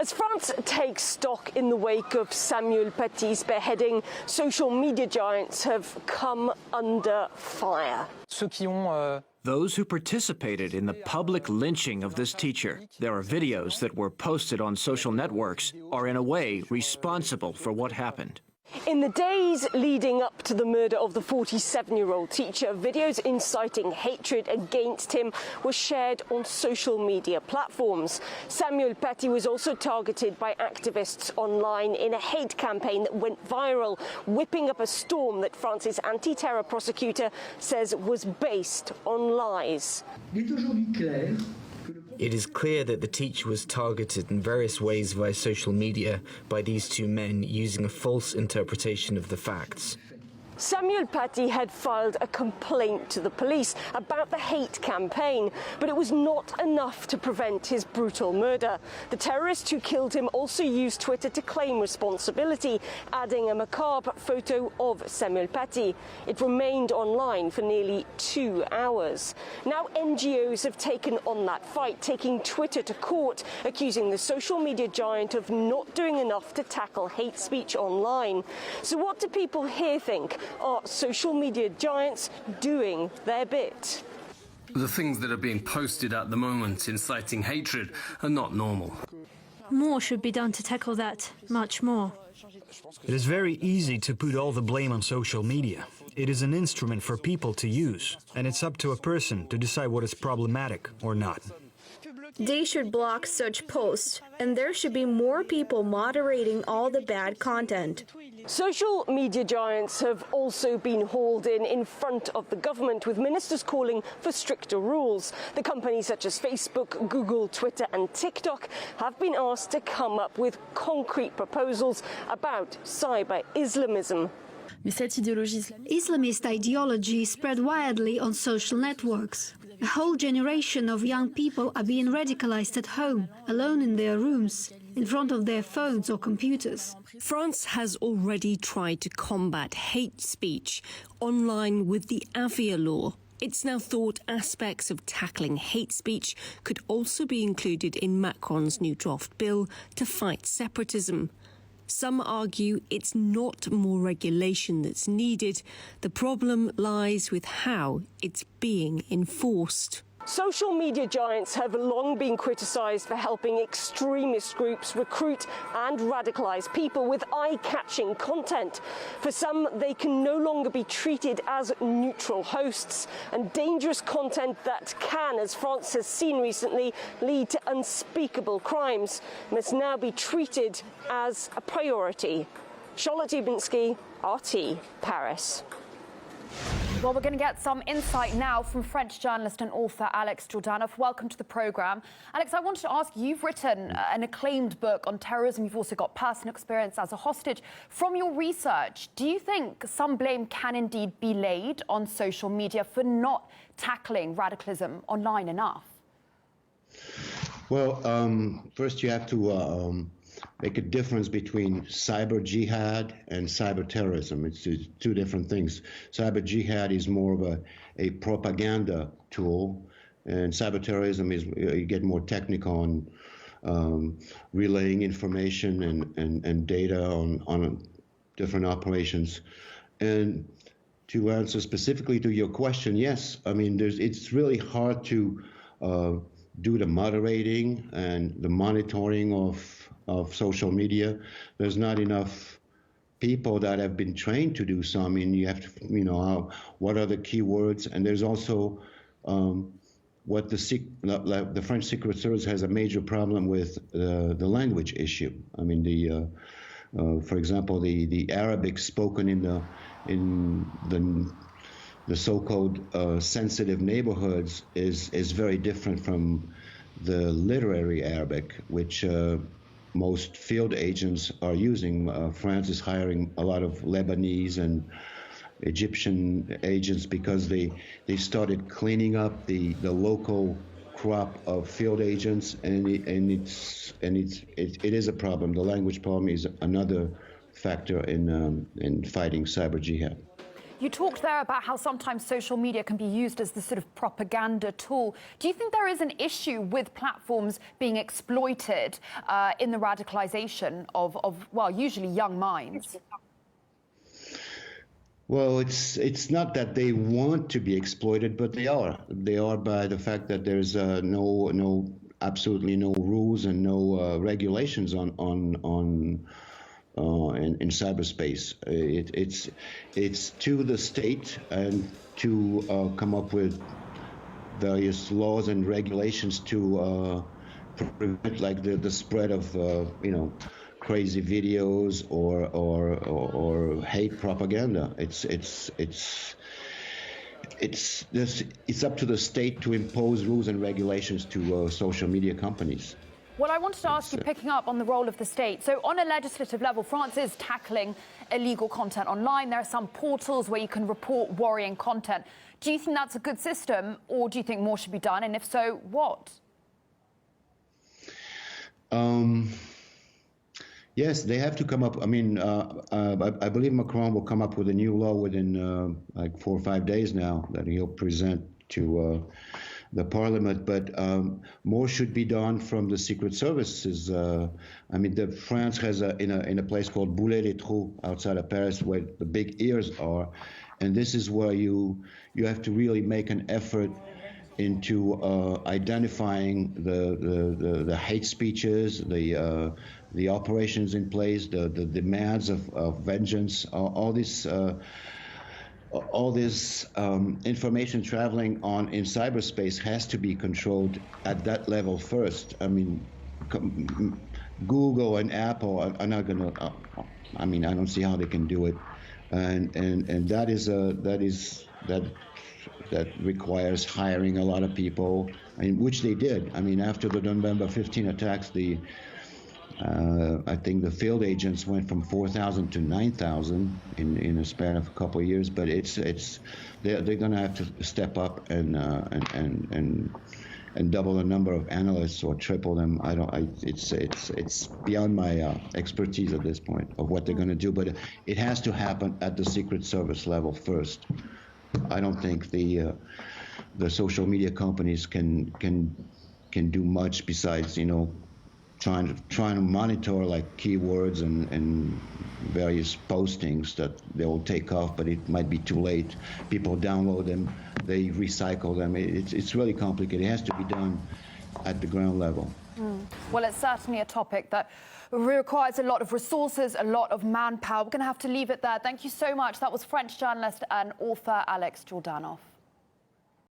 As France takes stock in the wake of Samuel Paty's beheading, social media giants have come under fire. Those who participated in the public lynching of this teacher, there are videos that were posted on social networks, are in a way responsible for what happened. In the days leading up to the murder of the 47-year-old teacher, videos inciting hatred against him were shared on social media platforms. Samuel Paty was also targeted by activists online in a hate campaign that went viral, whipping up a storm that France's anti-terror prosecutor says was based on lies. It is clear that the teacher was targeted in various ways via social media by these two men using a false interpretation of the facts. Samuel Paty had filed a complaint to the police about the hate campaign, but it was not enough to prevent his brutal murder. The terrorist who killed him also used Twitter to claim responsibility, adding a macabre photo of Samuel Paty. It remained online for nearly 2 hours. Now NGOs have taken on that fight, taking Twitter to court, accusing the social media giant of not doing enough to tackle hate speech online. So what do people here think? Are social media giants doing their bit? The things that are being posted at the moment inciting hatred are not normal. More should be done to tackle that, much more. It is very easy to put all the blame on social media. It is an instrument for people to use, and it's up to a person to decide what is problematic or not. They should block such posts, and there should be more people moderating all the bad content. Social media giants have also been hauled in front of the government, with ministers calling for stricter rules. The companies such as Facebook, Google, Twitter and TikTok have been asked to come up with concrete proposals about cyber-Islamism. Islamist ideology spread widely on social networks. A whole generation of young people are being radicalized at home, alone in their rooms, in front of their phones or computers. France has already tried to combat hate speech online with the Avia law. It's now thought aspects of tackling hate speech could also be included in Macron's new draft bill to fight separatism. Some argue it's not more regulation that's needed. The problem lies with how it's being enforced. Social media giants have long been criticised for helping extremist groups recruit and radicalise people with eye-catching content. For some, they can no longer be treated as neutral hosts, and dangerous content that can, as France has seen recently, lead to unspeakable crimes must now be treated as a priority. Charlotte Dubinsky, RT, Paris. Well, we're going to get some insight now from French journalist and author Alex Jourdanov. Welcome to the programme. Alex, I wanted to ask, you've written an acclaimed book on terrorism. You've also got personal experience as a hostage. From your research, do you think some blame can indeed be laid on social media for not tackling radicalism online enough? Well, first you have to make a difference between cyber jihad and cyber terrorism. It's two different things. Cyber jihad is more of a propaganda tool, and cyber terrorism is, you get more technical on relaying information and data on different operations. And to answer specifically to your question, yes, I mean, it's really hard to do the moderating and the monitoring of social media. There's not enough people that have been trained to do so. I mean, you have to, what are the keywords? And there's also what the French Secret Service has a major problem with the language issue. I mean, for example, the Arabic spoken in the so-called sensitive neighborhoods is very different from the literary Arabic, which most field agents are using. France is hiring a lot of Lebanese and Egyptian agents because they started cleaning up the local crop of field agents, and it is a problem. The language problem is another factor in fighting cyber jihad. You talked there about how sometimes social media can be used as the sort of propaganda tool. Do you think there is an issue with platforms being exploited in the radicalization of, well, usually young minds? Well, it's not that they want to be exploited, but they are. They are by the fact that there's absolutely no rules and no regulations in cyberspace. It's to the state and to come up with various laws and regulations to prevent like the spread of crazy videos or hate propaganda. It's up to the state to impose rules and regulations to social media companies. Well, I wanted to ask you, picking up on the role of the state. So on a legislative level, France is tackling illegal content online. There are some portals where you can report worrying content. Do you think that's a good system, or do you think more should be done? And if so, what? Yes, they have to come up. I mean, I believe Macron will come up with a new law within like 4 or 5 days now that he'll present to the parliament. But more should be done from the secret services. I mean, France has in a place called Boulay-les-Trous outside of Paris, where the big ears are, and this is where you have to really make an effort into identifying the hate speeches, the operations in place, the demands of vengeance, all this information traveling in cyberspace has to be controlled at that level first. I mean, Google and Apple are not going to. I mean, I don't see how they can do it, and that requires hiring a lot of people, which they did. I mean, after the November 15 attacks, I think the field agents went from 4,000 to 9,000 in a span of a couple of years. But they're going to have to step up and double the number of analysts or triple them. It's beyond my expertise at this point of what they're going to do. But it has to happen at the Secret Service level first. I don't think the social media companies can do much besides trying to monitor like keywords and various postings that they will take off, but it might be too late. People download them, they recycle them. It's really complicated. It has to be done at the ground level. Well, it's certainly a topic that requires a lot of resources, a lot of manpower. We're going to have to leave it there. Thank you so much. That was French journalist and author Alex Jourdanov.